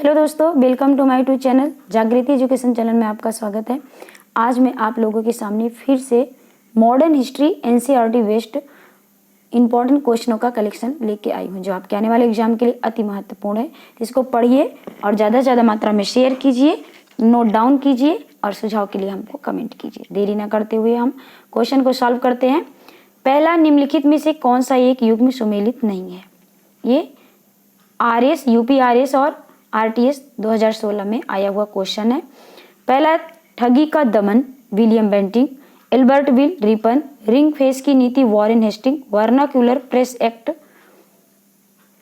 Hello दोस्तों, welcome to my YouTube channel Jagriti education channel में आपका स्वागत है। आज मैं आप लोगों के सामने फिर से modern history NCERT based important क्वेश्चनों का कलेक्शन लेके आई हूँ, जो आपके आने वाले एग्जाम के लिए अति महत्वपूर्ण है। इसको पढ़िए और ज़्यादा से ज़्यादा मात्रा में शेयर कीजिए, नोट डाउन कीजिए और सुझाव के लिए हमको कमेंट कीजिए। देरी न करते हुए हम क्वेश्चन को सॉल्व करते हैं। पहला, निम्नलिखित में से कौन सा एक युग्म सुमेलित नहीं है? ये आरएस, यूपीआरएस और आरटीएस 2016 में आया हुआ क्वेश्चन है। पहला, ठगी का दमन विलियम बेंटिंग, एल्बर्ट विल रिपन, रिंग फेस की नीति Warren Hastings, vernacular press act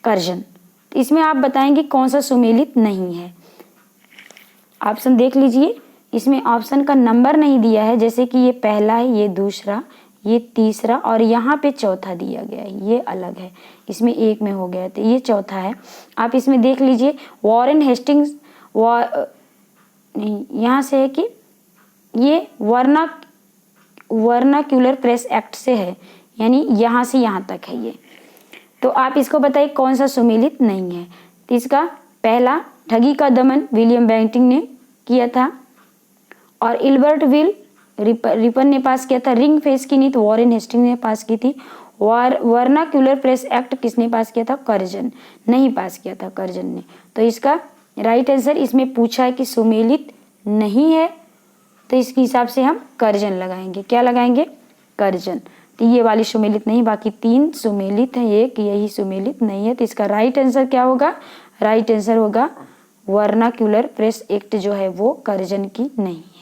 Curzon. इसमें आप बताएंगे कौन सा सुमेलित नहीं है। ऑप्शन देख लीजिए, इसमें ऑप्शन का नंबर नहीं दिया है, जैसे कि ये पहला है, ये दूसरा, ये तीसरा और यहाँ पे चौथा दिया गया है, ये अलग है। इसमें एक में हो गया तो ये चौथा है। आप इसमें देख लीजिए, वॉरेन हेस्टिंग्स नहीं, यहाँ से है कि ये वर्नाक्यूलर प्रेस एक्ट से है, यानी यहाँ से यहाँ तक है ये। तो आप इसको बताइए कौन सा सुमेलित नहीं है। तो इसका पहला, ठगी का दमन विलियम बेंटिंग ने किया था और एल्बर्ट विल रिपन ने पास किया था। रिंग फेस की नीति वॉरेन हेस्टिंग ने पास की थी। वर्नाक्यूलर प्रेस एक्ट किसने पास किया था? कर्जन नहीं पास किया था, कर्जन ने। तो इसका राइट आंसर, इसमें पूछा है कि सुमेलित नहीं है, तो इसके हिसाब से हम कर्जन लगाएंगे। क्या लगाएंगे? कर्जन। तो ये वाली सुमेलित नहीं, बाकी तीन सुमेलित है, एक यही सुमेलित नहीं है। तो इसका राइट आंसर क्या होगा? राइट आंसर होगा वर्नाक्यूलर प्रेस एक्ट जो है वो कर्जन की नहीं है।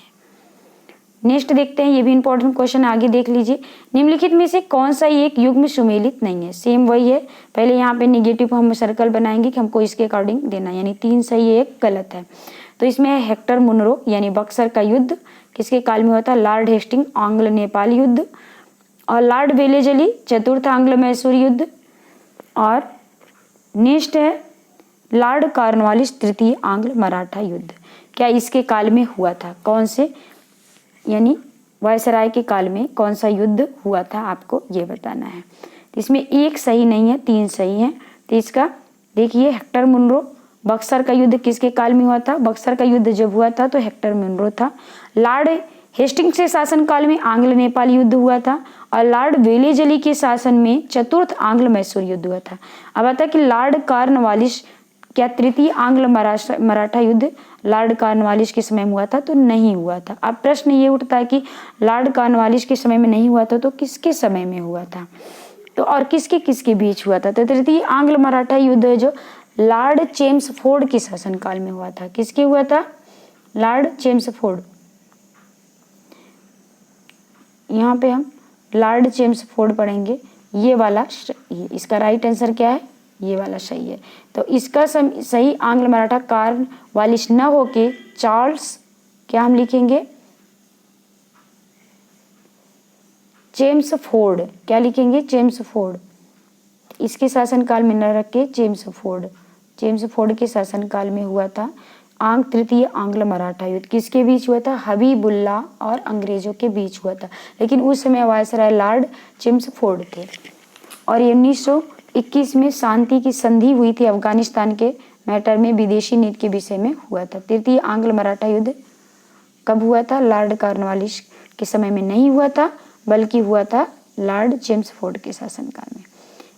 नेक्स्ट देखते हैं, ये भी इंपॉर्टेंट क्वेश्चन, आगे देख लीजिए। निम्नलिखित में से कौन सा एक युग्म सुमेलित नहीं है? सेम वही है, पहले यहाँ पे निगेटिव हम सर्कल बनाएंगे कि हमको इसके अकॉर्डिंग देना, यानी 3 सही है, 1 गलत है। तो इसमें है हेक्टर मुनरो, यानी बक्सर का युद्ध किसके काल में हुआ था? लॉर्ड हेस्टिंग, आंग्ल नेपाल युद्ध। और लॉर्ड वेलेजली, चतुर्थ आंग्ल मैसूर युद्ध। और नेक्स्ट है लॉर्ड कॉर्नवालिस, तृतीय आंग्ल मराठा युद्ध। क्या इसके काल में हुआ था? कौन से, यानी वायसराय के काल में कौन सा युद्ध हुआ था, आपको ये बताना है। तो इसमें एक सही नहीं है, 3 सही है। तो इसका देखिए, हेक्टर मुनरो, बक्सर का युद्ध किसके काल में हुआ था? बक्सर का युद्ध जब हुआ था तो हेक्टर मुनरो था। लॉर्ड हेस्टिंग्स के शासन काल में आंग्ल नेपाल युद्ध हुआ था और लॉर्ड वेलेजली के शासन में चतुर्थ आंग्ल मैसूर युद्ध हुआ था। अब आता कि लॉर्ड कॉर्नवालिस, क्या तृतीय आंग्ल मराठा युद्ध लॉर्ड कॉर्नवालिस के समय में हुआ था? तो नहीं हुआ था। अब प्रश्न ये उठता है कि लॉर्ड कॉर्नवालिस के समय में नहीं हुआ था तो किसके समय में हुआ था, तो और किसके किसके बीच हुआ था? तो तृतीय आंग्ल मराठा युद्ध है जो लॉर्ड चेम्सफोर्ड के शासनकाल में हुआ था। किसके हुआ था? Lord Chelmsford. यहाँ पे हम लॉर्ड चेम्सफोर्ड पढ़ेंगे, ये वाला इसका राइट आंसर क्या है? ये वाला सही है। तो इसका सही आंग्ल मराठा कॉर्नवालिस न होके चार्ल्स, क्या हम लिखेंगे? चेम्सफोर्ड। क्या लिखेंगे? चेम्सफोर्ड। इसके शासनकाल में न रख के चेम्सफोर्ड, चेम्सफोर्ड के शासनकाल में हुआ था तृतीय आंग्ल मराठा युद्ध। किसके बीच हुआ था? हबीबुल्ला और अंग्रेजों के बीच हुआ था, लेकिन उस समय वायसराय लॉर्ड चेम्सफोर्ड थे। और 1921 में शांति की संधि हुई थी अफगानिस्तान के मैटर में, विदेशी नीति के विषय में हुआ था। तृतीय आंग्ल मराठा युद्ध कब हुआ था? लॉर्ड कॉर्नवालिस के समय में नहीं हुआ था, बल्कि हुआ था लॉर्ड चेम्सफोर्ड के शासनकाल में।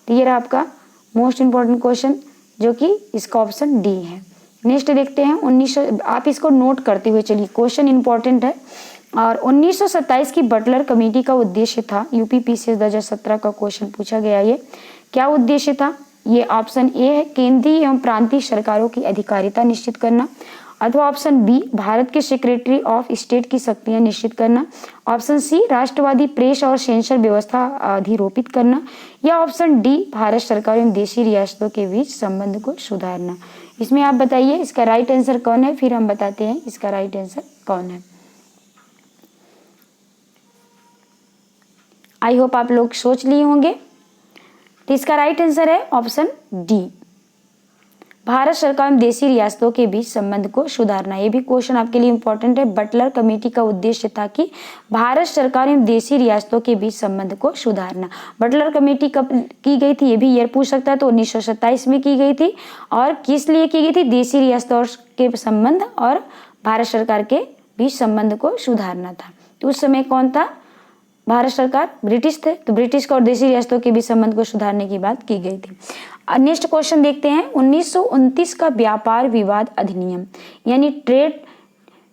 तो ये रहा आपका मोस्ट इंपॉर्टेंट क्वेश्चन, जो कि इसका ऑप्शन डी है। नेक्स्ट देखते हैं 1900, आप इसको नोट करते हुए चलिए, क्वेश्चन इंपॉर्टेंट है। और 1927 की बटलर कमेटी का उद्देश्य था, यूपीपीसीएस 2017 का क्वेश्चन पूछा गया, ये क्या उद्देश्य था? ये ऑप्शन ए है, केंद्रीय एवं प्रांतीय सरकारों की अधिकारिता निश्चित करना। अथवा ऑप्शन बी, भारत के सेक्रेटरी ऑफ स्टेट की शक्तियां निश्चित करना। ऑप्शन सी, राष्ट्रवादी प्रेस और सेंसर व्यवस्था अधिरोपित करना। या ऑप्शन डी, भारत सरकार एवं देशी रियासतों के बीच संबंध को सुधारना। इसमें आप बताइए इसका राइट आंसर कौन है, फिर हम बताते हैं इसका राइट आंसर कौन है। आई होप आप लोग सोच लिए होंगे। तो इसका राइट आंसर है ऑप्शन डी, भारत सरकार एवं देशी रियासतों के बीच संबंध को सुधारना। ये भी क्वेश्चन आपके लिए इंपॉर्टेंट है। बटलर कमेटी का उद्देश्य था कि भारत सरकार एवं देशी रियासतों के बीच संबंध को सुधारना। बटलर कमेटी कब की गई थी, ये भी ईयर पूछ सकता है, तो 1927 में की गई थी। और किस लिए की गई थी? देशी रियासतों के संबंध और भारत सरकार के बीच संबंध को सुधारना था। तो उस समय कौन था? भारत सरकार, ब्रिटिश थे, तो ब्रिटिश और देशी रियासतों के बीच संबंध को सुधारने की बात की गई थी। नेक्स्ट क्वेश्चन देखते हैं। 1929 का व्यापार विवाद अधिनियम यानी ट्रेड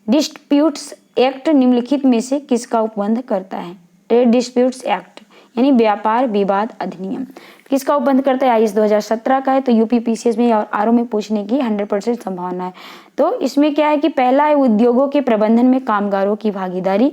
डिस्प्यूट्स एक्ट निम्नलिखित में से किसका उपबंध करता है? ट्रेड डिस्प्यूट्स एक्ट यानी व्यापार विवाद अधिनियम किसका उपबंध करता है? आईएएस 2017 का है। तो यूपी पीसीएस में और आरओ में पूछने की 100% संभावना है। तो इसमें क्या है कि पहला है उद्योगों के प्रबंधन में कामगारों की भागीदारी,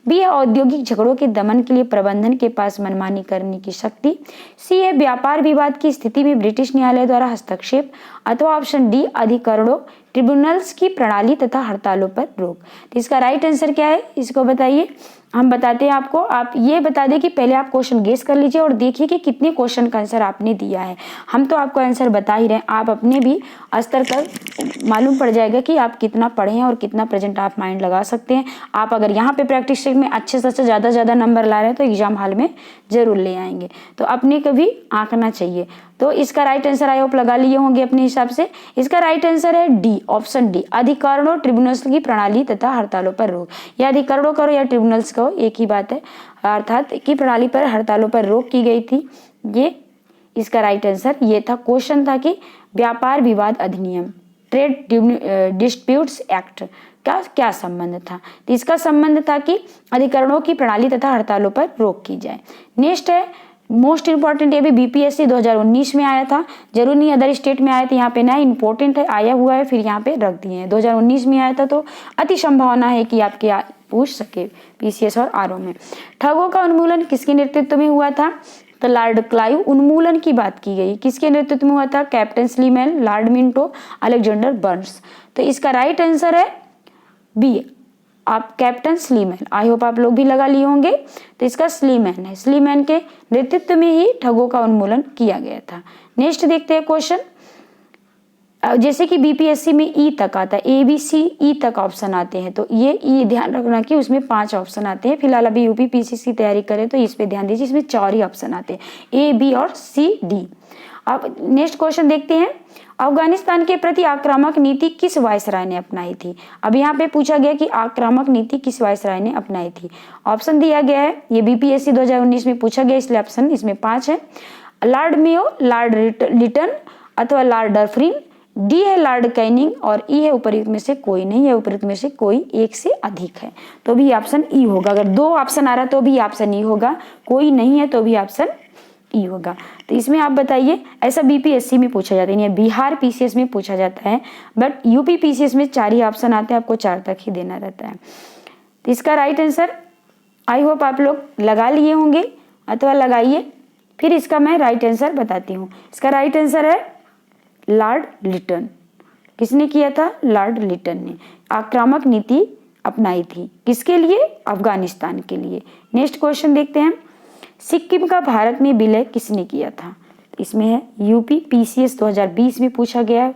बी है औद्योगिक झगड़ों के दमन के लिए प्रबंधन के पास मनमानी करने की शक्ति, सी है व्यापार विवाद की स्थिति में ब्रिटिश न्यायालय द्वारा हस्तक्षेप, अथवा ऑप्शन डी अधिकरणों ट्रिब्यूनल्स की प्रणाली तथा हड़तालों पर रोक। तो इसका राइट आंसर क्या है, इसको बताइए। हम बताते हैं आपको। आप ये बता दें कि पहले आप क्वेश्चन गेस कर लीजिए और देखिए कि कितने क्वेश्चन का आंसर आपने दिया है। हम तो आपको आंसर बता ही रहे हैं, आप अपने भी स्तर पर मालूम पड़ जाएगा कि आप कितना पढ़े हैं और कितना प्रेजेंट आप माइंड लगा सकते हैं। आप अगर यहाँ पे प्रैक्टिस में अच्छे से ज़्यादा नंबर ला रहे हैं तो एग्जाम हॉल में जरूर ले आएंगे। तो अपने कभी आंकना चाहिए। तो इसका राइट आंसर आई होप लगा लिए होंगे अपने हिसाब से। इसका राइट आंसर है डी, ऑप्शन डी, अधिकरणों ट्रिब्यूनल्स की प्रणाली तथा हड़तालों पर रोक। या अधिकरणों करो या ट्रिब्यूनल्स करो, एक ही बात है, अर्थात की प्रणाली पर हड़तालों पर रोक की गई थी। ये इसका राइट आंसर ये था। क्वेश्चन था कि व्यापार विवाद अधिनियम ट्रेड डिस्प्यूट्स एक्ट का क्या संबंध था? तो इसका संबंध था कि अधिकरणों की प्रणाली तथा हड़तालों पर रोक की जाए। नेक्स्ट है मोस्ट इंपॉर्टेंट, ये भी बीपीएससी 2019 में आया था, जरूर नहीं अदर स्टेट में आया था, यहाँ पे ना इंपॉर्टेंट है, आया हुआ है फिर यहाँ पे रख दिए हैं। 2019 में आया था तो अति संभावना है कि आपके पूछ सके पीसीएस और आरओ में। ठगों का उन्मूलन किसके नेतृत्व में हुआ था? तो लॉर्ड क्लाइव उन्मूलन की बात की गई। किसके नेतृत्व में हुआ था? Captain Sleeman, Lord Minto, Alexander Burns. तो इसका राइट आंसर है बी, आप कैप्टन स्लीमैन। आई होप आप लोग भी लगा लिए होंगे। तो इसका स्लीमैन है, स्लीमैन के नेतृत्व में ही ठगों का उन्मूलन किया गया था। नेक्स्ट देखते हैं क्वेश्चन। जैसे कि बीपीएससी में ई तक आता है, ए बी सी ई तक ऑप्शन आते हैं, तो ये ई ध्यान रखना कि उसमें 5 ऑप्शन आते हैं। फिलहाल अभी यूपी पीसीसी की तैयारी करें तो इस पे ध्यान दीजिए, इसमें 4 ही ऑप्शन आते हैं, ए बी और सी डी। अब नेक्स्ट क्वेश्चन देखते हैं। अफगानिस्तान के प्रति आक्रामक नीति किस वायसराय ने अपनाई थी? अब यहाँ पे पूछा गया कि आक्रामक नीति किस वायसराय ने अपनाई थी। ऑप्शन दिया गया है, ये बीपीएससी 2019 में पूछा गया, इसलिए ऑप्शन इसमें 5 है। लॉर्ड मेयो, लॉर्ड लिटन अथवा लॉर्ड डफरिन, डी है लॉर्ड कैनिंग और ई है उपयुक्त में से कोई नहीं है, उपयुक्त में से कोई एक से अधिक है, तो भी ऑप्शन ई होगा। अगर 2 ऑप्शन आ रहा तो भी ऑप्शन ई होगा, कोई नहीं है तो भी ऑप्शन ई होगा। तो इसमें आप बताइए, ऐसा बीपीएससी में पूछा जाता है, बिहार पीसीएस में पूछा जाता है, बट यूपी पीसीएस में 4 ही ऑप्शन आते हैं, आपको 4 तक ही देना रहता है। तो इसका राइट आंसर आई होप आप लोग लगा लिए होंगे अथवा लगाइए, फिर इसका मैं राइट आंसर बताती हूँ। इसका राइट आंसर है लॉर्ड लिटन। किसने किया था? लॉर्ड लिटन ने आक्रामक नीति अपनाई थी। किसके लिए? अफगानिस्तान के लिए। नेक्स्ट क्वेश्चन देखते हैं। सिक्किम का भारत में विलय किसने किया था? इसमें है यूपी पीसीएस 2020 में पूछा गया है,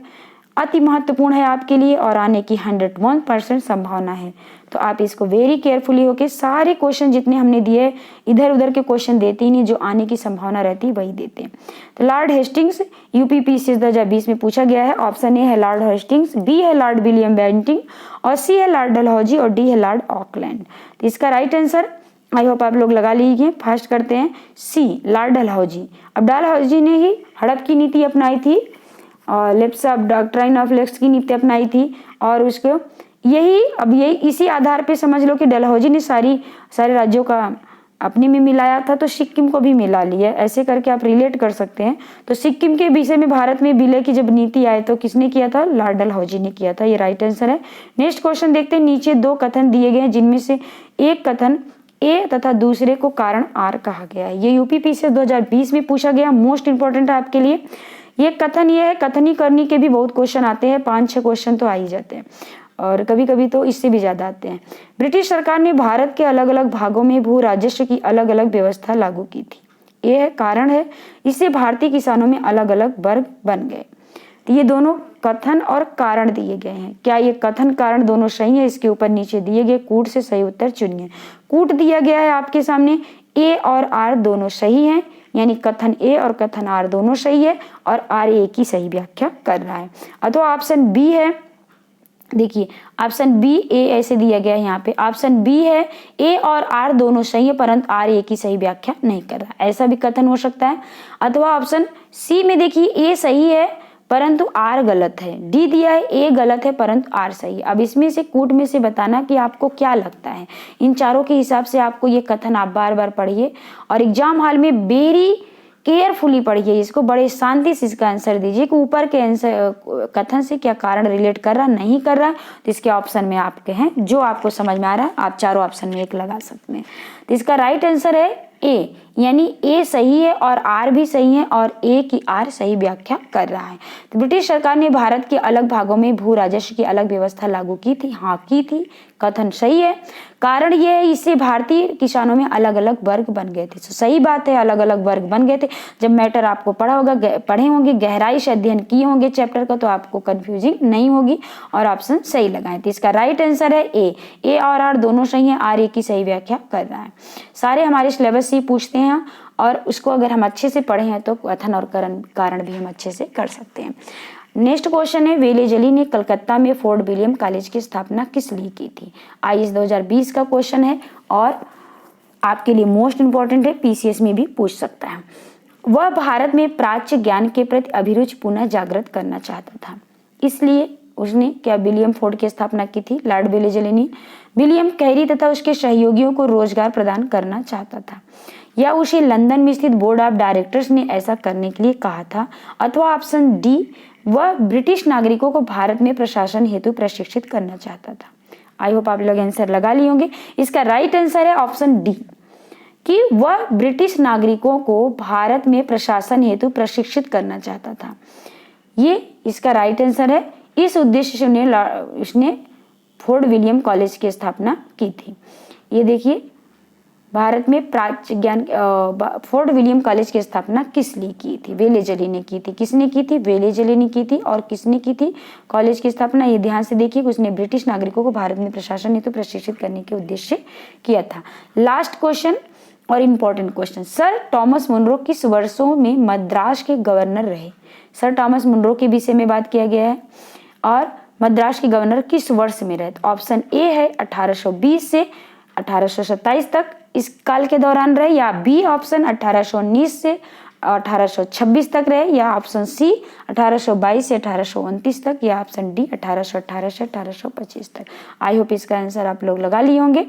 अति महत्वपूर्ण है आपके लिए और आने की 101% संभावना है। तो आप इसको वेरी केयरफुली होके सारे क्वेश्चन जितने हमने दिए, इधर उधर के क्वेश्चन देते ही नहीं, जो आने की संभावना रहती है वही देते हैं। तो लॉर्ड हेस्टिंग्स यूपी पीसीएस 2020 में पूछा गया है। ऑप्शन ए है लॉर्ड हेस्टिंग्स, बी है लॉर्ड विलियम बेंटिंग और सी है लॉर्ड डलहौजी और डी है लॉर्ड ऑकलैंड। तो इसका राइट आंसर आई होप आप लोग लगा लीजिए। फर्स्ट करते हैं सी, लॉर्ड डलहौजी। अब डलहौजी ने ही हड़प की नीति अपनाई थी और lapse of doctrine of lapse की नीति अपनाई थी, और उसको यही इसी आधार पे समझ लो कि डलहौजी ने सारे राज्यों का अपने में मिलाया था, तो सिक्किम को भी मिला लिया। ऐसे करके आप रिलेट कर सकते हैं। तो सिक्किम के विषय में भारत में विलय की जब नीति आए तो किसने किया था? लॉर्ड डलहौजी ने किया था। ये राइट आंसर है। नेक्स्ट क्वेश्चन देखते हैं। नीचे 2 कथन दिए गए हैं, जिनमें से एक कथन ए तथा दूसरे को कारण आर कहा गया है। ये यूपी पीसीएस 2020 में पूछा गया, मोस्ट इंपॉर्टेंट है आपके लिए। ये कथन ये है, कथनी करनी के भी बहुत क्वेश्चन आते हैं, 5-6 क्वेश्चन तो आ ही जाते हैं और कभी कभी तो इससे भी ज्यादा आते हैं। ब्रिटिश सरकार ने भारत के अलग अलग भागों में भू राजस्व की अलग अलग व्यवस्था लागू की थी। यह कारण है, इससे भारतीय किसानों में अलग अलग वर्ग बन गए। तो ये दोनों कथन और कारण दिए गए हैं। क्या ये कथन कारण दोनों सही है? इसके ऊपर नीचे दिए गए कूट से सही उत्तर चुनिए। कूट दिया गया है आपके सामने, ए और आर दोनों सही हैं, यानी कथन ए और कथन आर दोनों सही है और आर ए की सही व्याख्या कर रहा है। अथवा ऑप्शन बी है, देखिए ऑप्शन बी ए ऐसे दिया गया है यहाँ पे, ऑप्शन बी है ए और आर दोनों सही है परंतु आर ए की सही व्याख्या नहीं कर रहा, ऐसा भी कथन हो सकता है। अथवा ऑप्शन सी में देखिए ए सही है परंतु आर गलत है, डी दिया है ए गलत है परंतु आर सही है। अब इसमें से कूट में से बताना कि आपको क्या लगता है। इन चारों के हिसाब से आपको ये कथन आप बार बार पढ़िए और एग्जाम हॉल में वेरी केयरफुली पढ़िए इसको, बड़े शांति से इसका आंसर दीजिए कि ऊपर के आंसर कथन से क्या कारण रिलेट कर रहा नहीं कर रहा। तो इसके ऑप्शन में आपके हैं, जो आपको समझ में आ रहा है आप चारों ऑप्शन में एक लगा सकते हैं। तो इसका राइट आंसर है ए, यानी ए सही है और आर भी सही है और ए की आर सही व्याख्या कर रहा है। तो ब्रिटिश सरकार ने भारत के अलग भागों में भू राजस्व की अलग व्यवस्था लागू की थी, हाँ की थी, कथन सही है। कारण यह है इससे भारतीय किसानों में अलग अलग वर्ग बन गए थे। तो सही बात है, अलग अलग वर्ग बन गए थे। जब मैटर आपको पढ़े होंगे, गहराई से अध्ययन किए होंगे चैप्टर का, तो आपको कंफ्यूजिंग नहीं होगी और ऑप्शन सही लगाएं। तो इसका राइट आंसर है ए और आर दोनों सही है, आर ए की सही व्याख्या कर रहा है। सारे हमारे सिलेबस से पूछते हैं और उसको अगर हम अच्छे से पढ़े हैं तो कथन और कारण भी हम अच्छे से कर सकते हैं। नेक्स्ट क्वेश्चन है, वेलेजली ने कलकत्ता में फोर्ट विलियम कॉलेज की स्थापना किस लिए की थी? आईएएस 2020 का क्वेश्चन है और आपके लिए मोस्ट इंपॉर्टेंट है, पीसीएस में भी पूछ सकता है। वह भारत में प्राच्य ज्ञान के प्रति अभिरुचि पुनः जागृत करना चाहता था, इसलिए उसने क्या विलियम फोर्ट की स्थापना की थी? लॉर्ड वेलेजली ने विलियम कैरी तथा उसके सहयोगियों को रोजगार प्रदान करना चाहता था, या उसे लंदन में स्थित बोर्ड ऑफ डायरेक्टर्स ने ऐसा करने के लिए कहा था। अथवा ऑप्शन डी, वह ब्रिटिश नागरिकों को भारत में प्रशासन हेतु प्रशिक्षित करना चाहता था। आई होप आप लोग आंसर लगा लिए होंगे। इसका राइट आंसर है ऑप्शन डी, कि वह ब्रिटिश नागरिकों को भारत में प्रशासन हेतु प्रशिक्षित करना चाहता था। ये इसका राइट आंसर है। इस उद्देश्य से उसने फोर्ट विलियम कॉलेज की स्थापना की थी। ये देखिए, भारत में प्राच्य ज्ञान फोर्ट विलियम कॉलेज की स्थापना किस लिए की थी? वेलेजली ने की थी। किसने की थी? वेलेजली ने की थी। और किसने की थी कॉलेज की स्थापना? ये ध्यान से देखिए, उसने ब्रिटिश नागरिकों को भारत में प्रशासन हेतु प्रशिक्षित करने के उद्देश्य से किया था। लास्ट क्वेश्चन और important question, sir Thomas Munro किस वर्षों में मद्रास के गवर्नर रहे? सर थॉमस मुनरो के विषय में बात किया गया है और मद्रास के गवर्नर किस वर्ष में रहे? ऑप्शन ए है 1820 से 1827 तक इस काल के दौरान रहे, या बी ऑप्शन 1819 से 1826 तक रहे, या ऑप्शन सी 1822 से 1829 तक, या ऑप्शन डी 1818 से 1825 तक। आई होप इसका आंसर आप लोग लगा लिए होंगे।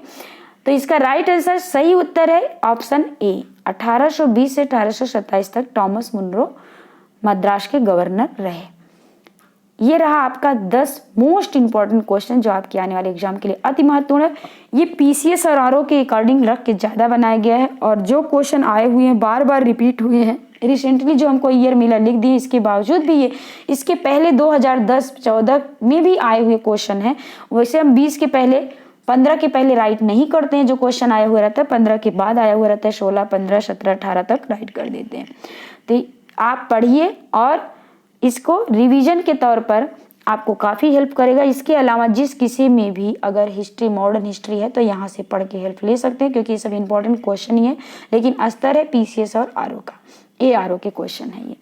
तो इसका राइट आंसर सही उत्तर है ऑप्शन ए, 1820 से 1827 तक थॉमस मुनरो मद्रास के गवर्नर रहे। ये रहा आपका 10 मोस्ट इंपॉर्टेंट क्वेश्चन जो आपके आने वाले एग्जाम के लिए अति महत्वपूर्ण है। ये पीसीएस और आरओ के अकॉर्डिंग रख के ज़्यादा बनाया गया है और जो क्वेश्चन आए हुए हैं बार बार रिपीट हुए हैं। रिसेंटली जो हमको ईयर मिला लिख दिए, इसके बावजूद भी ये इसके पहले 2010-14 में भी आए हुए क्वेश्चन हैं। वैसे हम 20 के पहले 15 के पहले राइट नहीं करते हैं, जो क्वेश्चन आया हुआ रहता है 15 के बाद आया हुआ रहता है, 16, 15, 17, 18 तक राइट कर देते हैं। तो आप पढ़िए और इसको रिवीजन के तौर पर आपको काफ़ी हेल्प करेगा। इसके अलावा जिस किसी में भी अगर हिस्ट्री, मॉडर्न हिस्ट्री है तो यहाँ से पढ़ के हेल्प ले सकते हैं, क्योंकि ये सब इंपॉर्टेंट क्वेश्चन ही है, लेकिन अस्तर है पीसीएस और आरओ का, एआरओ के क्वेश्चन है ये।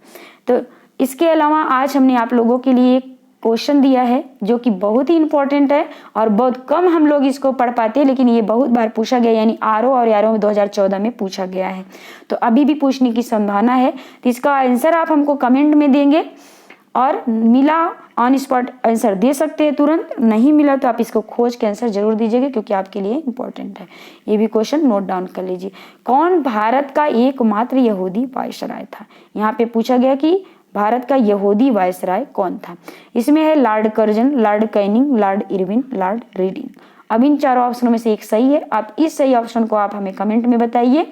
तो इसके अलावा आज हमने आप लोगों के लिए एक क्वेश्चन दिया है जो कि बहुत ही इंपॉर्टेंट है और बहुत कम हम लोग इसको पढ़ पाते हैं, लेकिन ये बहुत बार पूछा गया, यानी आरओ और आरओ में 2014 में पूछा गया है, तो अभी भी पूछने की संभावना है। तो इसका आंसर आप हमको कमेंट में देंगे और मिला ऑन स्पॉट आंसर दे सकते हैं, तुरंत नहीं मिला तो आप इसको खोज के आंसर जरूर दीजिएगा, क्योंकि आपके लिए इंपॉर्टेंट है। ये भी क्वेश्चन नोट डाउन कर लीजिए। कौन भारत का एकमात्र यहूदी वायसराय था? यहाँ पे पूछा गया कि भारत का यहूदी वायसराय कौन था। इसमें है Lord Curzon, Lord Canning, Lord Irwin, Lord reading. अब इन चारों ऑप्शनों में से एक सही है। आप इस सही ऑप्शन को आप हमें कमेंट में बताइए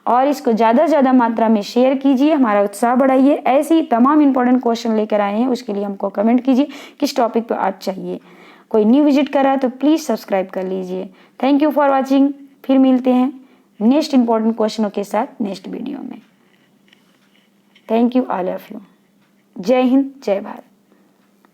और इसको ज़्यादा से ज़्यादा मात्रा में शेयर कीजिए, हमारा उत्साह बढ़ाइए। ऐसे ही तमाम इंपॉर्टेंट क्वेश्चन लेकर आए हैं, उसके लिए हमको कमेंट कीजिए किस टॉपिक पर आज चाहिए। कोई न्यू विजिट कर रहा है तो प्लीज़ सब्सक्राइब कर लीजिए। Thank you for watching. फिर मिलते हैं नेक्स्ट इंपॉर्टेंट क्वेश्चनों के साथ नेक्स्ट वीडियो में। Thank you all of you. जय हिंद, जय भारत।